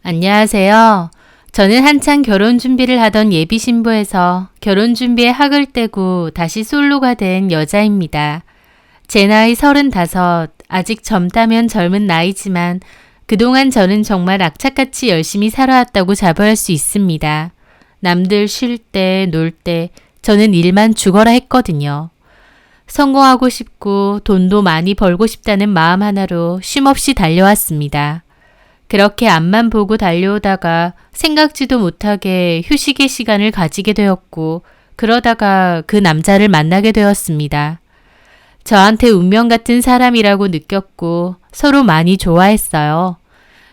안녕하세요. 저는 한창 결혼 준비를 하던 예비 신부에서 결혼 준비에 학을 떼고 다시 솔로가 된 여자입니다. 제 나이 35, 아직 젊다면 젊은 나이지만 그동안 저는 정말 악착같이 열심히 살아왔다고 자부할 수 있습니다. 남들 쉴 때, 놀 때 저는 일만 죽어라 했거든요. 성공하고 싶고 돈도 많이 벌고 싶다는 마음 하나로 쉼없이 달려왔습니다. 그렇게 앞만 보고 달려오다가 생각지도 못하게 휴식의 시간을 가지게 되었고 그러다가 그 남자를 만나게 되었습니다. 저한테 운명 같은 사람이라고 느꼈고 서로 많이 좋아했어요.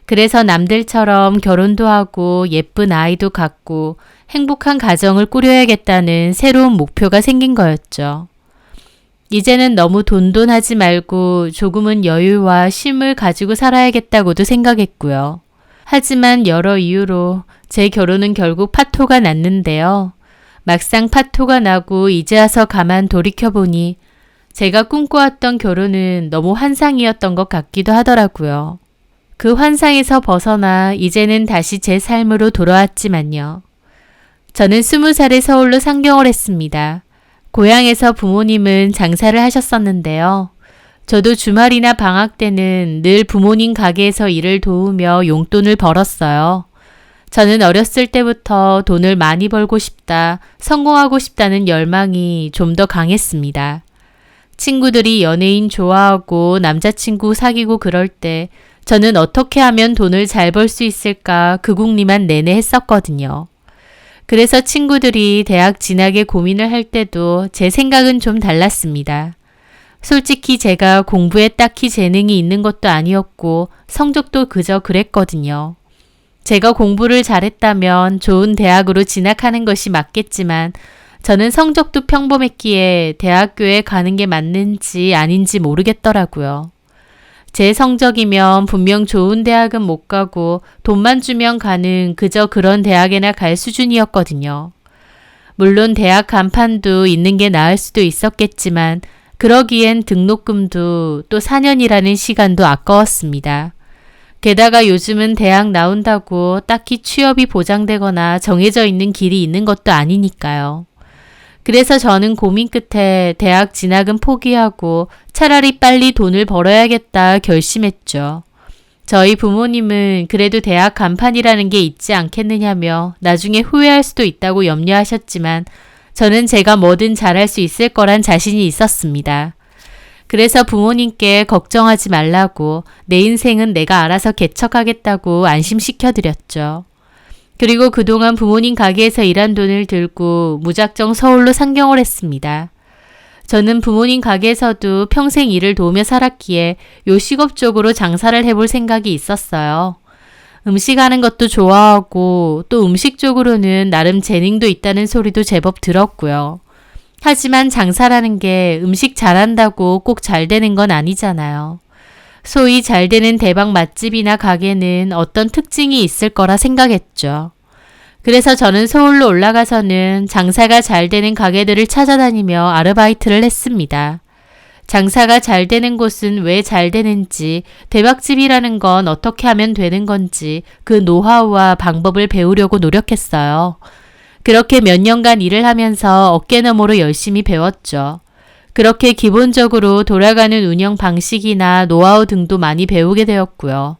그래서 남들처럼 결혼도 하고 예쁜 아이도 갖고 행복한 가정을 꾸려야겠다는 새로운 목표가 생긴 거였죠. 이제는 너무 돈돈하지 말고 조금은 여유와 쉼을 가지고 살아야겠다고도 생각했고요. 하지만 여러 이유로 제 결혼은 결국 파토가 났는데요. 막상 파토가 나고 이제 와서 가만 돌이켜보니 제가 꿈꿔왔던 결혼은 너무 환상이었던 것 같기도 하더라고요. 그 환상에서 벗어나 이제는 다시 제 삶으로 돌아왔지만요. 저는 20살에 서울로 상경을 했습니다. 고향에서 부모님은 장사를 하셨었는데요. 저도 주말이나 방학 때는 늘 부모님 가게에서 일을 도우며 용돈을 벌었어요. 저는 어렸을 때부터 돈을 많이 벌고 싶다, 성공하고 싶다는 열망이 좀 더 강했습니다. 친구들이 연예인 좋아하고 남자친구 사귀고 그럴 때 저는 어떻게 하면 돈을 잘 벌 수 있을까 그 궁리만 내내 했었거든요. 그래서 친구들이 대학 진학에 고민을 할 때도 제 생각은 좀 달랐습니다. 솔직히 제가 공부에 딱히 재능이 있는 것도 아니었고 성적도 그저 그랬거든요. 제가 공부를 잘했다면 좋은 대학으로 진학하는 것이 맞겠지만 저는 성적도 평범했기에 대학교에 가는 게 맞는지 아닌지 모르겠더라고요. 제 성적이면 분명 좋은 대학은 못 가고 돈만 주면 가는 그저 그런 대학에나 갈 수준이었거든요. 물론 대학 간판도 있는 게 나을 수도 있었겠지만 그러기엔 등록금도 또 4년이라는 시간도 아까웠습니다. 게다가 요즘은 대학 나온다고 딱히 취업이 보장되거나 정해져 있는 길이 있는 것도 아니니까요. 그래서 저는 고민 끝에 대학 진학은 포기하고 차라리 빨리 돈을 벌어야겠다 결심했죠. 저희 부모님은 그래도 대학 간판이라는 게 있지 않겠느냐며 나중에 후회할 수도 있다고 염려하셨지만 저는 제가 뭐든 잘할 수 있을 거란 자신이 있었습니다. 그래서 부모님께 걱정하지 말라고 내 인생은 내가 알아서 개척하겠다고 안심시켜드렸죠. 그리고 그동안 부모님 가게에서 일한 돈을 들고 무작정 서울로 상경을 했습니다. 저는 부모님 가게에서도 평생 일을 도우며 살았기에 요식업 쪽으로 장사를 해볼 생각이 있었어요. 음식하는 것도 좋아하고 또 음식 쪽으로는 나름 재능도 있다는 소리도 제법 들었고요. 하지만 장사라는 게 음식 잘한다고 꼭 잘 되는 건 아니잖아요. 소위 잘 되는 대박 맛집이나 가게는 어떤 특징이 있을 거라 생각했죠. 그래서 저는 서울로 올라가서는 장사가 잘 되는 가게들을 찾아다니며 아르바이트를 했습니다. 장사가 잘 되는 곳은 왜 잘 되는지, 대박집이라는 건 어떻게 하면 되는 건지 그 노하우와 방법을 배우려고 노력했어요. 그렇게 몇 년간 일을 하면서 어깨너머로 열심히 배웠죠. 그렇게 기본적으로 돌아가는 운영 방식이나 노하우 등도 많이 배우게 되었고요.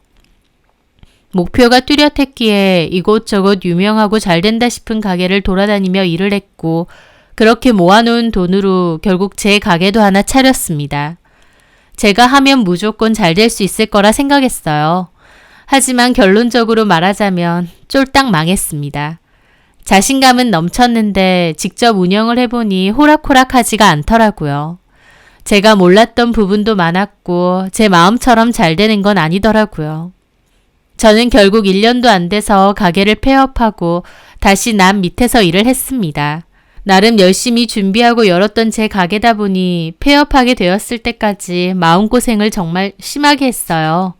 목표가 뚜렷했기에 이곳저곳 유명하고 잘 된다 싶은 가게를 돌아다니며 일을 했고 그렇게 모아놓은 돈으로 결국 제 가게도 하나 차렸습니다. 제가 하면 무조건 잘 될 수 있을 거라 생각했어요. 하지만 결론적으로 말하자면 쫄딱 망했습니다. 자신감은 넘쳤는데 직접 운영을 해보니 호락호락하지가 않더라고요. 제가 몰랐던 부분도 많았고 제 마음처럼 잘 되는 건 아니더라고요. 저는 결국 1년도 안 돼서 가게를 폐업하고 다시 남 밑에서 일을 했습니다. 나름 열심히 준비하고 열었던 제 가게다 보니 폐업하게 되었을 때까지 마음고생을 정말 심하게 했어요.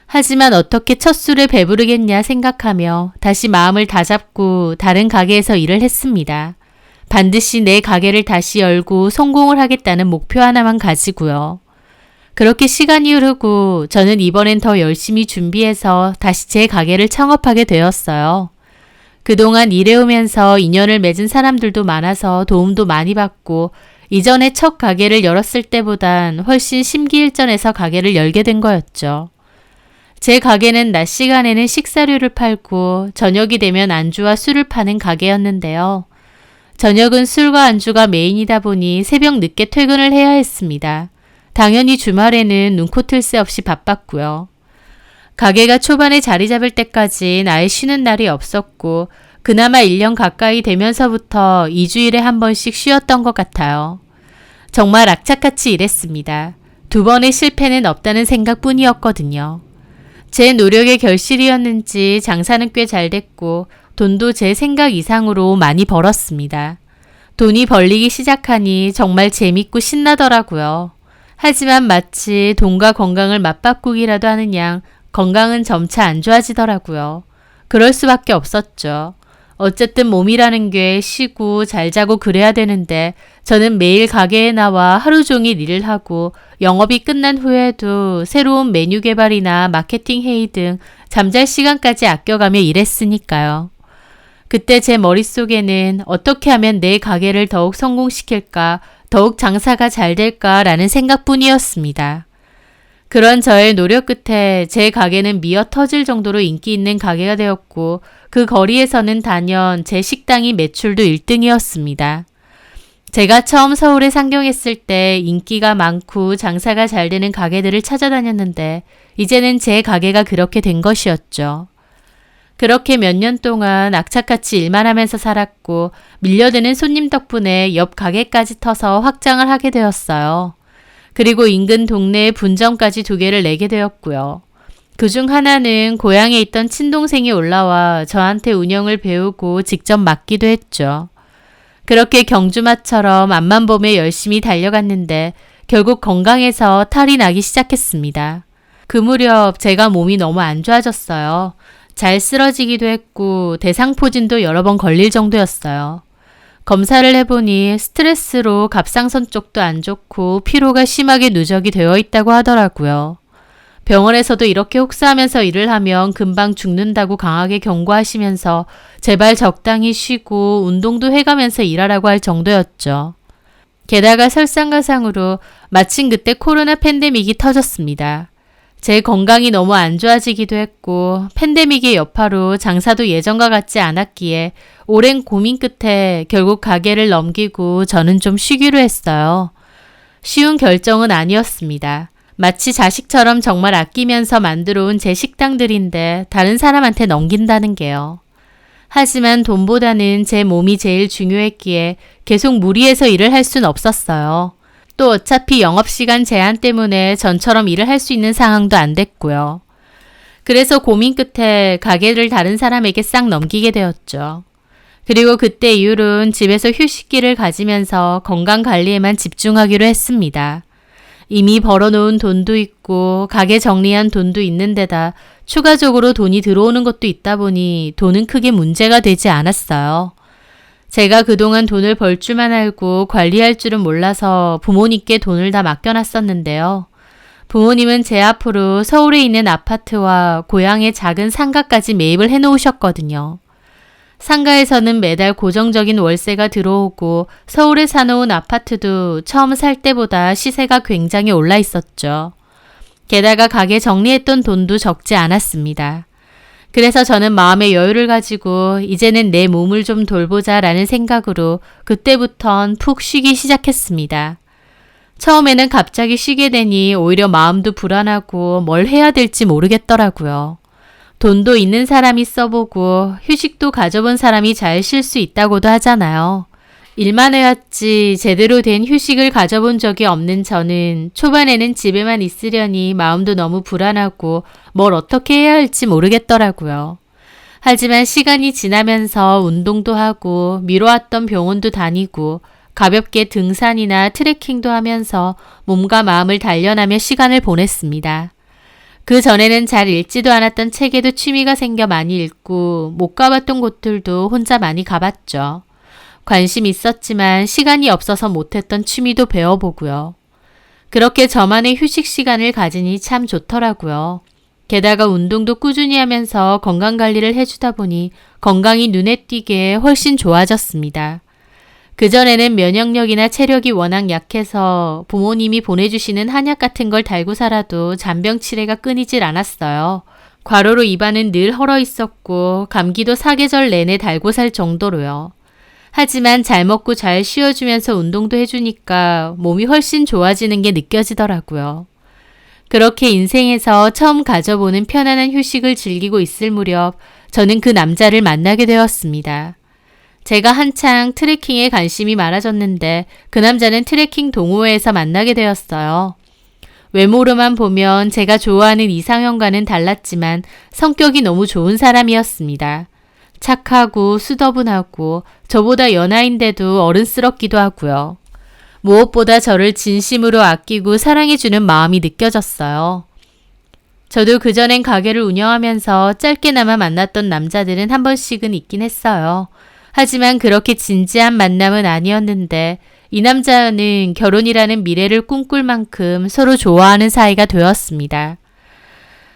하지만 어떻게 첫 술을 배부르겠냐 생각하며 다시 마음을 다잡고 다른 가게에서 일을 했습니다. 반드시 내 가게를 다시 열고 성공을 하겠다는 목표 하나만 가지고요. 그렇게 시간이 흐르고 저는 이번엔 더 열심히 준비해서 다시 제 가게를 창업하게 되었어요. 그동안 일해오면서 인연을 맺은 사람들도 많아서 도움도 많이 받고 이전에 첫 가게를 열었을 때보단 훨씬 심기일전해서 가게를 열게 된 거였죠. 제 가게는 낮 시간에는 식사류를 팔고 저녁이 되면 안주와 술을 파는 가게였는데요. 저녁은 술과 안주가 메인이다 보니 새벽 늦게 퇴근을 해야 했습니다. 당연히 주말에는 눈코 틀 새 없이 바빴고요. 가게가 초반에 자리 잡을 때까진 아예 쉬는 날이 없었고 그나마 1년 가까이 되면서부터 2주일에 한 번씩 쉬었던 것 같아요. 정말 악착같이 일했습니다. 2번의 실패는 없다는 생각뿐이었거든요. 제 노력의 결실이었는지 장사는 꽤 잘 됐고 돈도 제 생각 이상으로 많이 벌었습니다. 돈이 벌리기 시작하니 정말 재밌고 신나더라고요. 하지만 마치 돈과 건강을 맞바꾸기라도 하는 양 건강은 점차 안 좋아지더라고요. 그럴 수밖에 없었죠. 어쨌든 몸이라는 게 쉬고 잘 자고 그래야 되는데 저는 매일 가게에 나와 하루 종일 일을 하고 영업이 끝난 후에도 새로운 메뉴 개발이나 마케팅 회의 등 잠잘 시간까지 아껴가며 일했으니까요. 그때 제 머릿속에는 어떻게 하면 내 가게를 더욱 성공시킬까, 더욱 장사가 잘 될까라는 생각뿐이었습니다. 그런 저의 노력 끝에 제 가게는 미어 터질 정도로 인기 있는 가게가 되었고 그 거리에서는 단연 제 식당이 매출도 1등이었습니다. 제가 처음 서울에 상경했을 때 인기가 많고 장사가 잘 되는 가게들을 찾아다녔는데 이제는 제 가게가 그렇게 된 것이었죠. 그렇게 몇 년 동안 악착같이 일만 하면서 살았고 밀려드는 손님 덕분에 옆 가게까지 터서 확장을 하게 되었어요. 그리고 인근 동네에 분점까지 2개를 내게 되었고요. 그중 하나는 고향에 있던 친동생이 올라와 저한테 운영을 배우고 직접 맡기도 했죠. 그렇게 경주마처럼 앞만 보며 열심히 달려갔는데 결국 건강해서 탈이 나기 시작했습니다. 그 무렵 제가 몸이 너무 안 좋아졌어요. 잘 쓰러지기도 했고 대상포진도 여러 번 걸릴 정도였어요. 검사를 해보니 스트레스로 갑상선 쪽도 안 좋고 피로가 심하게 누적이 되어 있다고 하더라고요. 병원에서도 이렇게 혹사하면서 일을 하면 금방 죽는다고 강하게 경고하시면서 제발 적당히 쉬고 운동도 해가면서 일하라고 할 정도였죠. 게다가 설상가상으로 마침 그때 코로나 팬데믹이 터졌습니다. 제 건강이 너무 안 좋아지기도 했고 팬데믹의 여파로 장사도 예전과 같지 않았기에 오랜 고민 끝에 결국 가게를 넘기고 저는 좀 쉬기로 했어요. 쉬운 결정은 아니었습니다. 마치 자식처럼 정말 아끼면서 만들어온 제 식당들인데 다른 사람한테 넘긴다는 게요. 하지만 돈보다는 제 몸이 제일 중요했기에 계속 무리해서 일을 할 순 없었어요. 또 어차피 영업시간 제한 때문에 전처럼 일을 할 수 있는 상황도 안 됐고요. 그래서 고민 끝에 가게를 다른 사람에게 싹 넘기게 되었죠. 그리고 그때 이후로는 집에서 휴식기를 가지면서 건강관리에만 집중하기로 했습니다. 이미 벌어놓은 돈도 있고 가게 정리한 돈도 있는데다 추가적으로 돈이 들어오는 것도 있다 보니 돈은 크게 문제가 되지 않았어요. 제가 그동안 돈을 벌 줄만 알고 관리할 줄은 몰라서 부모님께 돈을 다 맡겨놨었는데요. 부모님은 제 앞으로 서울에 있는 아파트와 고향의 작은 상가까지 매입을 해놓으셨거든요. 상가에서는 매달 고정적인 월세가 들어오고 서울에 사놓은 아파트도 처음 살 때보다 시세가 굉장히 올라 있었죠. 게다가 가게 정리했던 돈도 적지 않았습니다. 그래서 저는 마음의 여유를 가지고 이제는 내 몸을 좀 돌보자라는 생각으로 그때부턴 푹 쉬기 시작했습니다. 처음에는 갑자기 쉬게 되니 오히려 마음도 불안하고 뭘 해야 될지 모르겠더라고요. 돈도 있는 사람이 써보고 휴식도 가져본 사람이 잘 쉴 수 있다고도 하잖아요. 일만 해왔지 제대로 된 휴식을 가져본 적이 없는 저는 초반에는 집에만 있으려니 마음도 너무 불안하고 뭘 어떻게 해야 할지 모르겠더라고요. 하지만 시간이 지나면서 운동도 하고 미뤄왔던 병원도 다니고 가볍게 등산이나 트레킹도 하면서 몸과 마음을 단련하며 시간을 보냈습니다. 그 전에는 잘 읽지도 않았던 책에도 취미가 생겨 많이 읽고 못 가봤던 곳들도 혼자 많이 가봤죠. 관심 있었지만 시간이 없어서 못했던 취미도 배워보고요. 그렇게 저만의 휴식 시간을 가지니 참 좋더라고요. 게다가 운동도 꾸준히 하면서 건강관리를 해주다 보니 건강이 눈에 띄게 훨씬 좋아졌습니다. 그전에는 면역력이나 체력이 워낙 약해서 부모님이 보내주시는 한약 같은 걸 달고 살아도 잔병 치레가 끊이질 않았어요. 과로로 입안은 늘 헐어 있었고 감기도 사계절 내내 달고 살 정도로요. 하지만 잘 먹고 잘 쉬어주면서 운동도 해주니까 몸이 훨씬 좋아지는 게 느껴지더라고요. 그렇게 인생에서 처음 가져보는 편안한 휴식을 즐기고 있을 무렵 저는 그 남자를 만나게 되었습니다. 제가 한창 트레킹에 관심이 많아졌는데 그 남자는 트레킹 동호회에서 만나게 되었어요. 외모로만 보면 제가 좋아하는 이상형과는 달랐지만 성격이 너무 좋은 사람이었습니다. 착하고 수더분하고 저보다 연하인데도 어른스럽기도 하고요. 무엇보다 저를 진심으로 아끼고 사랑해주는 마음이 느껴졌어요. 저도 그전엔 가게를 운영하면서 짧게나마 만났던 남자들은 한 번씩은 있긴 했어요. 하지만 그렇게 진지한 만남은 아니었는데 이 남자는 결혼이라는 미래를 꿈꿀 만큼 서로 좋아하는 사이가 되었습니다.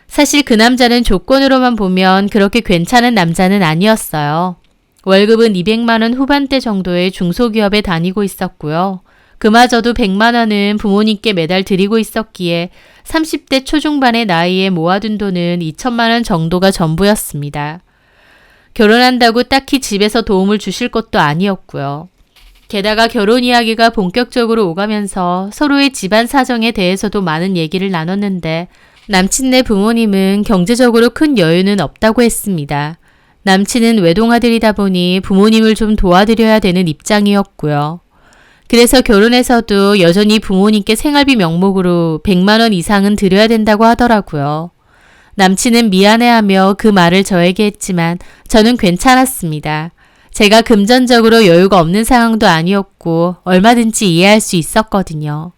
사실 그 남자는 조건으로만 보면 그렇게 괜찮은 남자는 아니었어요. 월급은 200만 원 후반대 정도의 중소기업에 다니고 있었고요. 그마저도 100만 원은 부모님께 매달 드리고 있었기에 30대 초중반의 나이에 모아둔 돈은 2천만 원 정도가 전부였습니다. 결혼한다고 딱히 집에서 도움을 주실 것도 아니었고요. 게다가 결혼 이야기가 본격적으로 오가면서 서로의 집안 사정에 대해서도 많은 얘기를 나눴는데 남친네 부모님은 경제적으로 큰 여유는 없다고 했습니다. 남친은 외동아들이다 보니 부모님을 좀 도와드려야 되는 입장이었고요. 그래서 결혼해서도 여전히 부모님께 생활비 명목으로 100만 원 이상은 드려야 된다고 하더라고요. 남친은 미안해하며 그 말을 저에게 했지만 저는 괜찮았습니다. 제가 금전적으로 여유가 없는 상황도 아니었고 얼마든지 이해할 수 있었거든요.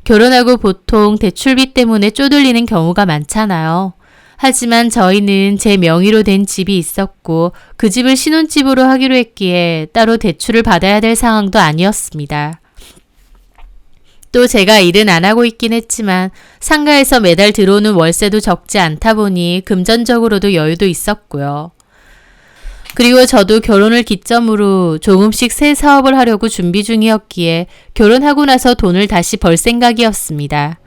결혼하고 보통 대출비 때문에 쪼들리는 경우가 많잖아요. 하지만 저희는 제 명의로 된 집이 있었고 그 집을 신혼집으로 하기로 했기에 따로 대출을 받아야 될 상황도 아니었습니다. 또 제가 일은 안 하고 있긴 했지만 상가에서 매달 들어오는 월세도 적지 않다 보니 금전적으로도 여유도 있었고요. 그리고 저도 결혼을 기점으로 조금씩 새 사업을 하려고 준비 중이었기에 결혼하고 나서 돈을 다시 벌 생각이었습니다.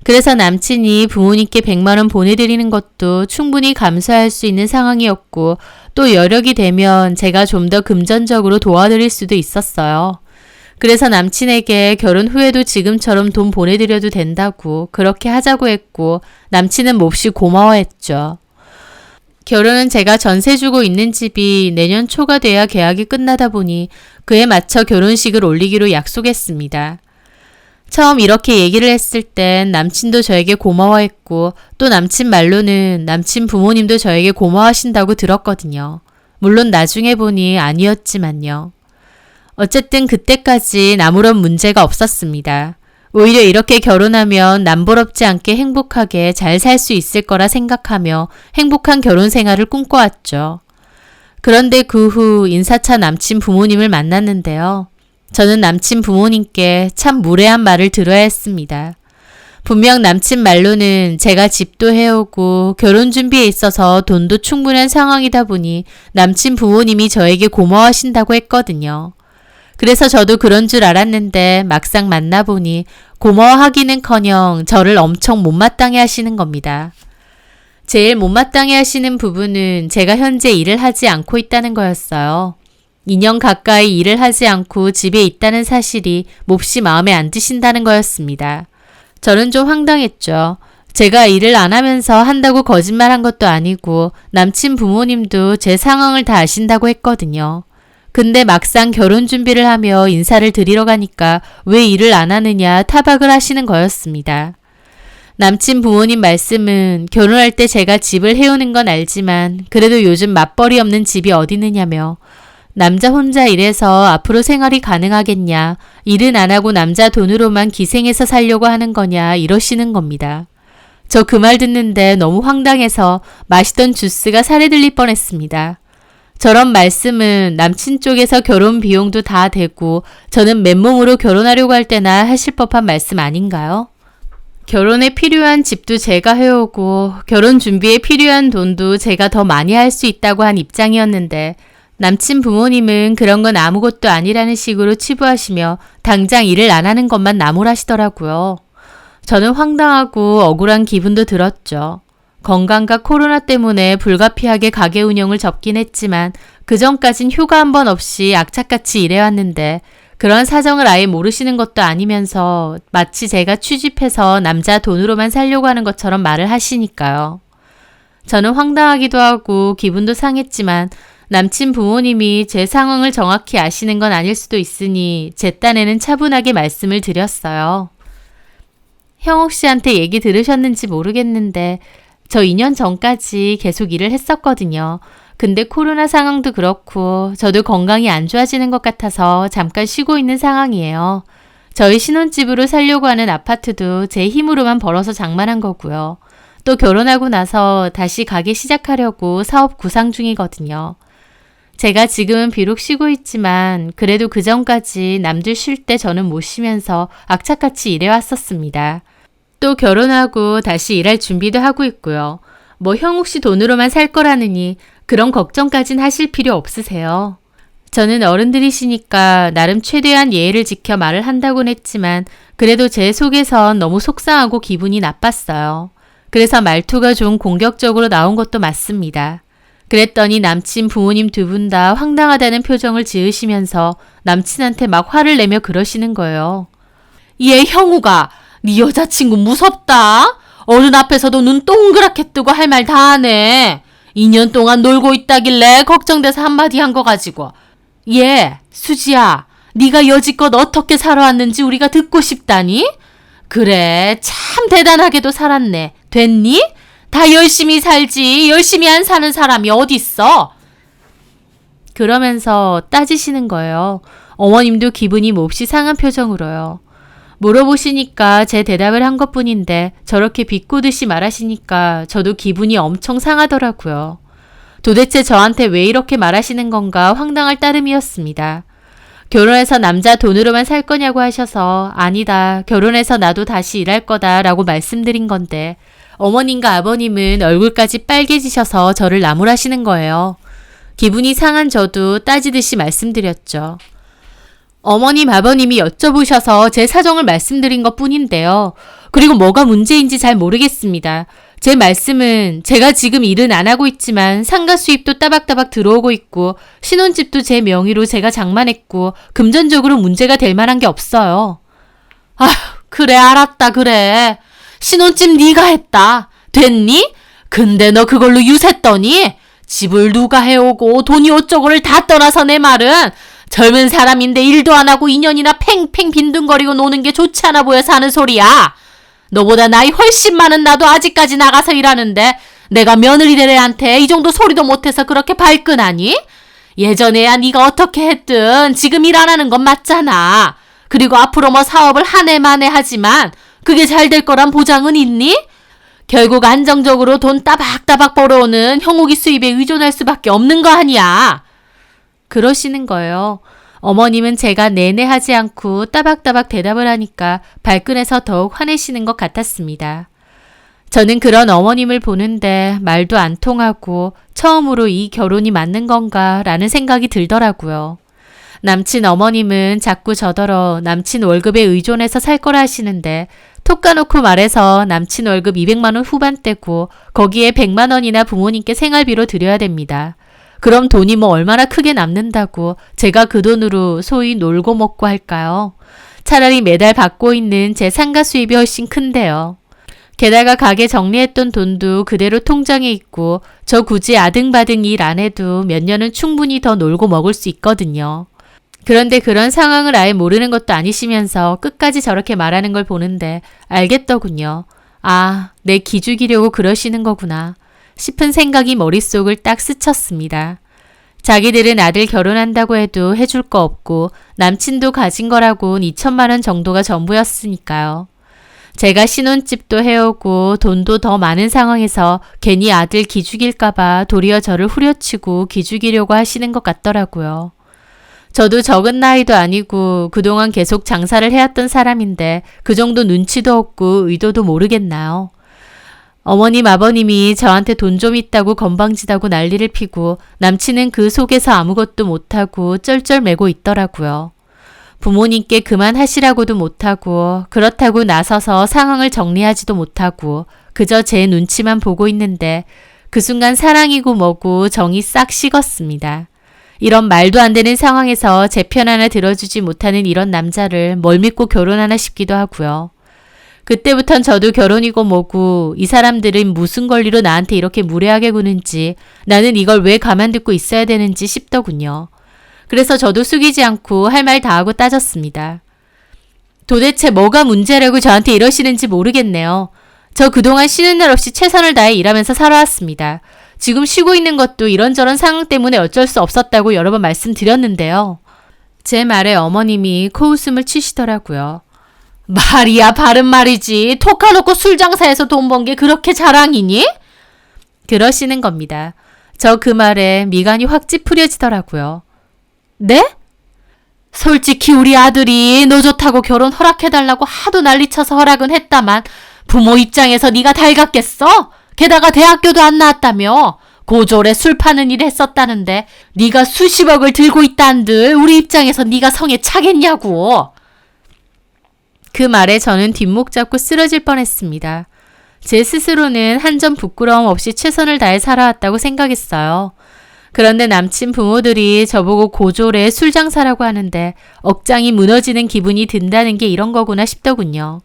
그래서 남친이 부모님께 100만 원 보내드리는 것도 충분히 감수할 수 있는 상황이었고 또 여력이 되면 제가 좀 더 금전적으로 도와드릴 수도 있었어요. 그래서 남친에게 결혼 후에도 지금처럼 돈 보내드려도 된다고 그렇게 하자고 했고 남친은 몹시 고마워했죠. 결혼은 제가 전세 주고 있는 집이 내년 초가 돼야 계약이 끝나다 보니 그에 맞춰 결혼식을 올리기로 약속했습니다. 처음 이렇게 얘기를 했을 땐 남친도 저에게 고마워했고 또 남친 말로는 남친 부모님도 저에게 고마워하신다고 들었거든요. 물론 나중에 보니 아니었지만요. 어쨌든 그때까진 아무런 문제가 없었습니다. 오히려 이렇게 결혼하면 남부럽지 않게 행복하게 잘 살 수 있을 거라 생각하며 행복한 결혼 생활을 꿈꿔왔죠. 그런데 그 후 인사차 남친 부모님을 만났는데요. 저는 남친 부모님께 참 무례한 말을 들어야 했습니다. 분명 남친 말로는 제가 집도 해오고 결혼 준비에 있어서 돈도 충분한 상황이다 보니 남친 부모님이 저에게 고마워하신다고 했거든요. 그래서 저도 그런 줄 알았는데 막상 만나보니 고마워하기는커녕 저를 엄청 못마땅해 하시는 겁니다. 제일 못마땅해 하시는 부분은 제가 현재 일을 하지 않고 있다는 거였어요. 2년 가까이 일을 하지 않고 집에 있다는 사실이 몹시 마음에 안 드신다는 거였습니다. 저는 좀 황당했죠. 제가 일을 안 하면서 한다고 거짓말한 것도 아니고 남친 부모님도 제 상황을 다 아신다고 했거든요. 근데 막상 결혼 준비를 하며 인사를 드리러 가니까 왜 일을 안 하느냐 타박을 하시는 거였습니다. 남친 부모님 말씀은 결혼할 때 제가 집을 해오는 건 알지만 그래도 요즘 맞벌이 없는 집이 어디 있느냐며 남자 혼자 일해서 앞으로 생활이 가능하겠냐, 일은 안 하고 남자 돈으로만 기생해서 살려고 하는 거냐 이러시는 겁니다. 저 그 말 듣는데 너무 황당해서 마시던 주스가 살에 들릴 뻔했습니다. 저런 말씀은 남친 쪽에서 결혼 비용도 다 대고 저는 맨몸으로 결혼하려고 할 때나 하실 법한 말씀 아닌가요? 결혼에 필요한 집도 제가 해오고 결혼 준비에 필요한 돈도 제가 더 많이 할 수 있다고 한 입장이었는데 남친 부모님은 그런 건 아무것도 아니라는 식으로 치부하시며 당장 일을 안 하는 것만 나무라시더라고요. 저는 황당하고 억울한 기분도 들었죠. 건강과 코로나 때문에 불가피하게 가게 운영을 접긴 했지만 그전까진 휴가 한 번 없이 악착같이 일해왔는데 그런 사정을 아예 모르시는 것도 아니면서 마치 제가 취집해서 남자 돈으로만 살려고 하는 것처럼 말을 하시니까요. 저는 황당하기도 하고 기분도 상했지만 남친 부모님이 제 상황을 정확히 아시는 건 아닐 수도 있으니 제 딴에는 차분하게 말씀을 드렸어요. 형욱 씨한테 얘기 들으셨는지 모르겠는데 저 2년 전까지 계속 일을 했었거든요. 근데 코로나 상황도 그렇고 저도 건강이 안 좋아지는 것 같아서 잠깐 쉬고 있는 상황이에요. 저희 신혼집으로 살려고 하는 아파트도 제 힘으로만 벌어서 장만한 거고요. 또 결혼하고 나서 다시 가게 시작하려고 사업 구상 중이거든요. 제가 지금은 비록 쉬고 있지만 그래도 그전까지 남들 쉴 때 저는 못 쉬면서 악착같이 일해왔었습니다. 또 결혼하고 다시 일할 준비도 하고 있고요. 뭐 형욱 씨 돈으로만 살 거라느니 그런 걱정까진 하실 필요 없으세요. 저는 어른들이시니까 나름 최대한 예의를 지켜 말을 한다곤 했지만 그래도 제 속에선 너무 속상하고 기분이 나빴어요. 그래서 말투가 좀 공격적으로 나온 것도 맞습니다. 그랬더니 남친 부모님 두 분 다 황당하다는 표정을 지으시면서 남친한테 막 화를 내며 그러시는 거예요. 얘 형우가 네 여자친구 무섭다. 어른 앞에서도 눈 동그랗게 뜨고 할 말 다 하네. 2년 동안 놀고 있다길래 걱정돼서 한마디 한 거 가지고. 얘 수지야, 네가 여지껏 어떻게 살아왔는지 우리가 듣고 싶다니? 그래, 참 대단하게도 살았네. 됐니? 다 열심히 살지. 열심히 안 사는 사람이 어딨어? 그러면서 따지시는 거예요. 어머님도 기분이 몹시 상한 표정으로요. 물어보시니까 제 대답을 한 것뿐인데 저렇게 비꼬듯이 말하시니까 저도 기분이 엄청 상하더라고요. 도대체 저한테 왜 이렇게 말하시는 건가 황당할 따름이었습니다. 결혼해서 남자 돈으로만 살 거냐고 하셔서 아니다. 결혼해서 나도 다시 일할 거다 라고 말씀드린 건데 어머님과 아버님은 얼굴까지 빨개지셔서 저를 나무라시는 거예요. 기분이 상한 저도 따지듯이 말씀드렸죠. 어머님, 아버님이 여쭤보셔서 제 사정을 말씀드린 것 뿐인데요. 그리고 뭐가 문제인지 잘 모르겠습니다. 제 말씀은 제가 지금 일은 안 하고 있지만 상가 수입도 따박따박 들어오고 있고 신혼집도 제 명의로 제가 장만했고 금전적으로 문제가 될 만한 게 없어요. 아휴, 그래 알았다 그래. 신혼집 네가 했다. 됐니? 근데 너 그걸로 유샜더니 집을 누가 해오고 돈이 어쩌고를 다 떠나서 내 말은 젊은 사람인데 일도 안 하고 2년이나 팽팽 빈둥거리고 노는 게 좋지 않아 보여서 하는 소리야. 너보다 나이 훨씬 많은 나도 아직까지 나가서 일하는데 내가 며느리들한테 이 정도 소리도 못해서 그렇게 발끈하니? 예전에야 네가 어떻게 했든 지금 일 안 하는 건 맞잖아. 그리고 앞으로 뭐 사업을 한 해 만에 하지만 그게 잘 될 거란 보장은 있니? 결국 안정적으로 돈 따박따박 벌어오는 형욱이 수입에 의존할 수밖에 없는 거 아니야. 그러시는 거예요. 어머님은 제가 내내 하지 않고 따박따박 대답을 하니까 발끈해서 더욱 화내시는 것 같았습니다. 저는 그런 어머님을 보는데 말도 안 통하고 처음으로 이 결혼이 맞는 건가 라는 생각이 들더라고요. 남친 어머님은 자꾸 저더러 남친 월급에 의존해서 살 거라 하시는데 톡 까놓고 말해서 남친 월급 200만 원 후반대고 거기에 100만 원이나 부모님께 생활비로 드려야 됩니다. 그럼 돈이 뭐 얼마나 크게 남는다고 제가 그 돈으로 소위 놀고 먹고 할까요? 차라리 매달 받고 있는 제 상가 수입이 훨씬 큰데요. 게다가 가게 정리했던 돈도 그대로 통장에 있고 저 굳이 아등바등 일 안 해도 몇 년은 충분히 더 놀고 먹을 수 있거든요. 그런데 그런 상황을 아예 모르는 것도 아니시면서 끝까지 저렇게 말하는 걸 보는데 알겠더군요. 아, 내 기죽이려고 그러시는 거구나 싶은 생각이 머릿속을 딱 스쳤습니다. 자기들은 아들 결혼한다고 해도 해줄 거 없고 남친도 가진 거라곤 2천만 원 정도가 전부였으니까요. 제가 신혼집도 해오고 돈도 더 많은 상황에서 괜히 아들 기죽일까봐 도리어 저를 후려치고 기죽이려고 하시는 것 같더라고요. 저도 적은 나이도 아니고 그동안 계속 장사를 해왔던 사람인데 그 정도 눈치도 없고 의도도 모르겠나요? 어머님 아버님이 저한테 돈 좀 있다고 건방지다고 난리를 피고 남친은 그 속에서 아무것도 못하고 쩔쩔매고 있더라고요. 부모님께 그만하시라고도 못하고 그렇다고 나서서 상황을 정리하지도 못하고 그저 제 눈치만 보고 있는데 그 순간 사랑이고 뭐고 정이 싹 식었습니다. 이런 말도 안 되는 상황에서 제 편 하나 들어주지 못하는 이런 남자를 뭘 믿고 결혼하나 싶기도 하고요. 그때부턴 저도 결혼이고 뭐고 이 사람들은 무슨 권리로 나한테 이렇게 무례하게 구는지 나는 이걸 왜 가만 듣고 있어야 되는지 싶더군요. 그래서 저도 숙이지 않고 할 말 다 하고 따졌습니다. 도대체 뭐가 문제라고 저한테 이러시는지 모르겠네요. 저 그동안 쉬는 날 없이 최선을 다해 일하면서 살아왔습니다. 지금 쉬고 있는 것도 이런저런 상황 때문에 어쩔 수 없었다고 여러 번 말씀드렸는데요. 제 말에 어머님이 코웃음을 치시더라고요. 말이야 바른 말이지. 톡하놓고 술 장사해서 돈 번 게 그렇게 자랑이니? 그러시는 겁니다. 저 그 말에 미간이 확 찌푸려지더라고요. 네? 솔직히 우리 아들이 너 좋다고 결혼 허락해달라고 하도 난리쳐서 허락은 했다만 부모 입장에서 네가 달갑겠어? 게다가 대학교도 안 나왔다며 고졸에 술 파는 일 했었다는데 네가 수십억을 들고 있다는들 우리 입장에서 네가 성에 차겠냐고. 그 말에 저는 뒷목 잡고 쓰러질 뻔했습니다. 제 스스로는 한 점 부끄러움 없이 최선을 다해 살아왔다고 생각했어요. 그런데 남친 부모들이 저보고 고졸에 술 장사라고 하는데 억장이 무너지는 기분이 든다는 게 이런 거구나 싶더군요.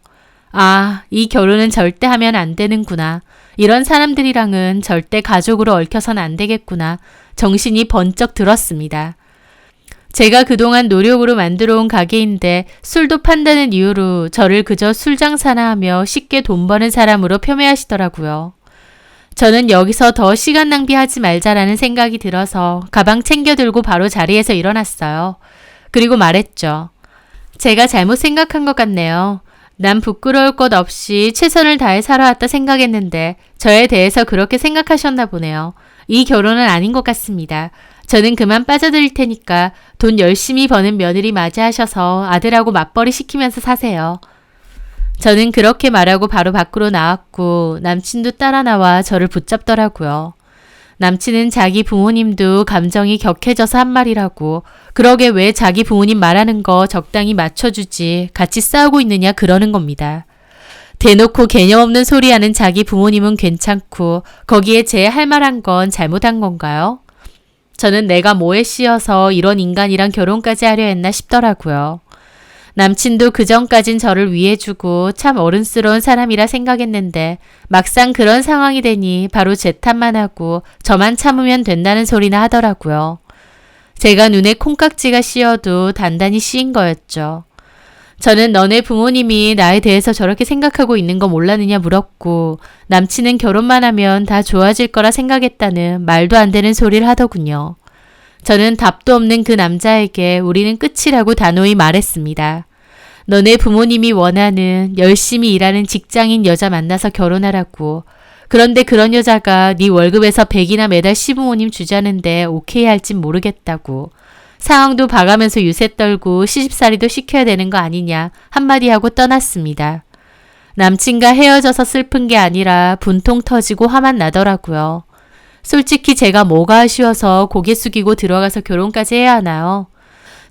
아, 이 결혼은 절대 하면 안 되는구나. 이런 사람들이랑은 절대 가족으로 얽혀선 안 되겠구나. 정신이 번쩍 들었습니다. 제가 그동안 노력으로 만들어온 가게인데 술도 판다는 이유로 저를 그저 술 장사나 하며 쉽게 돈 버는 사람으로 폄훼하시더라고요. 저는 여기서 더 시간 낭비하지 말자라는 생각이 들어서 가방 챙겨 들고 바로 자리에서 일어났어요. 그리고 말했죠. 제가 잘못 생각한 것 같네요. 난 부끄러울 것 없이 최선을 다해 살아왔다 생각했는데 저에 대해서 그렇게 생각하셨나 보네요. 이 결혼은 아닌 것 같습니다. 저는 그만 빠져드릴 테니까 돈 열심히 버는 며느리 맞이하셔서 아들하고 맞벌이 시키면서 사세요. 저는 그렇게 말하고 바로 밖으로 나왔고 남친도 따라 나와 저를 붙잡더라고요. 남친은 자기 부모님도 감정이 격해져서 한 말이라고 그러게 왜 자기 부모님 말하는 거 적당히 맞춰주지 같이 싸우고 있느냐 그러는 겁니다. 대놓고 개념 없는 소리 하는 자기 부모님은 괜찮고 거기에 제 할 말한 건 잘못한 건가요? 저는 내가 뭐에 씌어서 이런 인간이랑 결혼까지 하려 했나 싶더라고요. 남친도 그전까진 저를 위해주고 참 어른스러운 사람이라 생각했는데 막상 그런 상황이 되니 바로 제 탓만 하고 저만 참으면 된다는 소리나 하더라고요. 제가 눈에 콩깍지가 씌어도 단단히 씌인 거였죠. 저는 너네 부모님이 나에 대해서 저렇게 생각하고 있는 거 몰랐느냐 물었고 남친은 결혼만 하면 다 좋아질 거라 생각했다는 말도 안 되는 소리를 하더군요. 저는 답도 없는 그 남자에게 우리는 끝이라고 단호히 말했습니다. 너네 부모님이 원하는 열심히 일하는 직장인 여자 만나서 결혼하라고. 그런데 그런 여자가 네 월급에서 100이나 매달 시부모님 주자는데 오케이 할진 모르겠다고. 상황도 봐가면서 유세 떨고 시집살이도 시켜야 되는 거 아니냐 한마디 하고 떠났습니다. 남친과 헤어져서 슬픈 게 아니라 분통 터지고 화만 나더라고요. 솔직히 제가 뭐가 아쉬워서 고개 숙이고 들어가서 결혼까지 해야 하나요?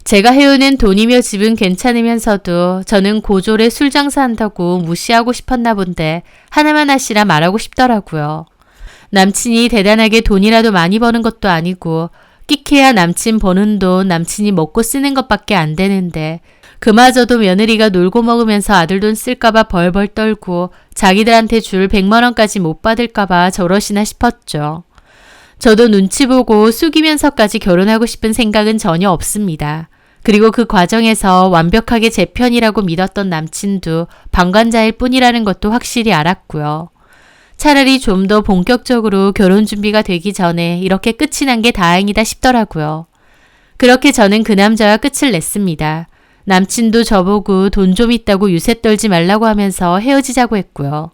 제가 해오는 돈이며 집은 괜찮으면서도 저는 고졸에 술 장사한다고 무시하고 싶었나 본데 하나만 하시라 말하고 싶더라고요. 남친이 대단하게 돈이라도 많이 버는 것도 아니고 끽해야 남친 버는 돈 남친이 먹고 쓰는 것밖에 안 되는데 그마저도 며느리가 놀고 먹으면서 아들 돈 쓸까봐 벌벌 떨고 자기들한테 줄 100만 원까지 못 받을까봐 저러시나 싶었죠. 저도 눈치 보고 숙이면서까지 결혼하고 싶은 생각은 전혀 없습니다. 그리고 그 과정에서 완벽하게 제 편이라고 믿었던 남친도 방관자일 뿐이라는 것도 확실히 알았고요. 차라리 좀 더 본격적으로 결혼 준비가 되기 전에 이렇게 끝이 난 게 다행이다 싶더라고요. 그렇게 저는 그 남자와 끝을 냈습니다. 남친도 저보고 돈 좀 있다고 유세 떨지 말라고 하면서 헤어지자고 했고요.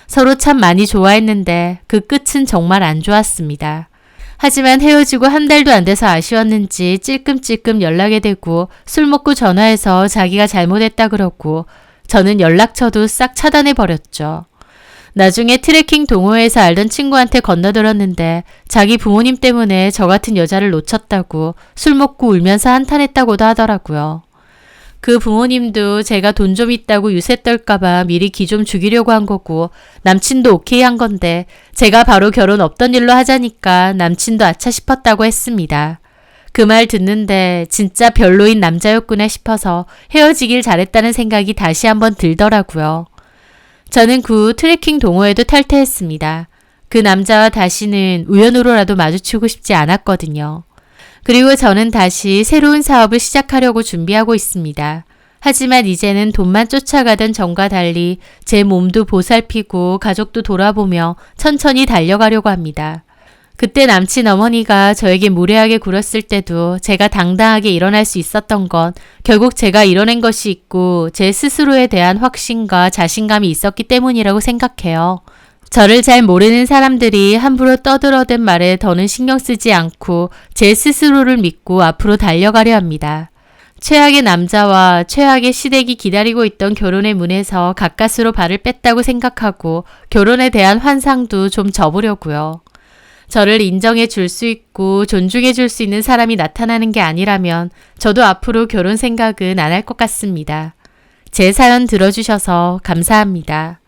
서로 참 많이 좋아했는데 그 끝은 정말 안 좋았습니다. 하지만 헤어지고 한 달도 안 돼서 아쉬웠는지 찔끔찔끔 연락이 되고 술 먹고 전화해서 자기가 잘못했다 그러고 저는 연락처도 싹 차단해버렸죠. 나중에 트레킹 동호회에서 알던 친구한테 건너들었는데 자기 부모님 때문에 저 같은 여자를 놓쳤다고 술 먹고 울면서 한탄했다고도 하더라고요. 그 부모님도 제가 돈 좀 있다고 유세 떨까봐 미리 기 좀 죽이려고 한 거고 남친도 오케이 한 건데 제가 바로 결혼 없던 일로 하자니까 남친도 아차 싶었다고 했습니다. 그 말 듣는데 진짜 별로인 남자였구나 싶어서 헤어지길 잘했다는 생각이 다시 한번 들더라고요. 저는 그 후 트레킹 동호회도 탈퇴했습니다. 그 남자와 다시는 우연으로라도 마주치고 싶지 않았거든요. 그리고 저는 다시 새로운 사업을 시작하려고 준비하고 있습니다. 하지만 이제는 돈만 쫓아가던 전과 달리 제 몸도 보살피고 가족도 돌아보며 천천히 달려가려고 합니다. 그때 남친 어머니가 저에게 무례하게 굴었을 때도 제가 당당하게 일어날 수 있었던 건 결국 제가 이뤄낸 것이 있고 제 스스로에 대한 확신과 자신감이 있었기 때문이라고 생각해요. 저를 잘 모르는 사람들이 함부로 떠들어댄 말에 더는 신경 쓰지 않고 제 스스로를 믿고 앞으로 달려가려 합니다. 최악의 남자와 최악의 시댁이 기다리고 있던 결혼의 문에서 가까스로 발을 뺐다고 생각하고 결혼에 대한 환상도 좀 접으려고요. 저를 인정해 줄 수 있고 존중해 줄 수 있는 사람이 나타나는 게 아니라면 저도 앞으로 결혼 생각은 안 할 것 같습니다. 제 사연 들어주셔서 감사합니다.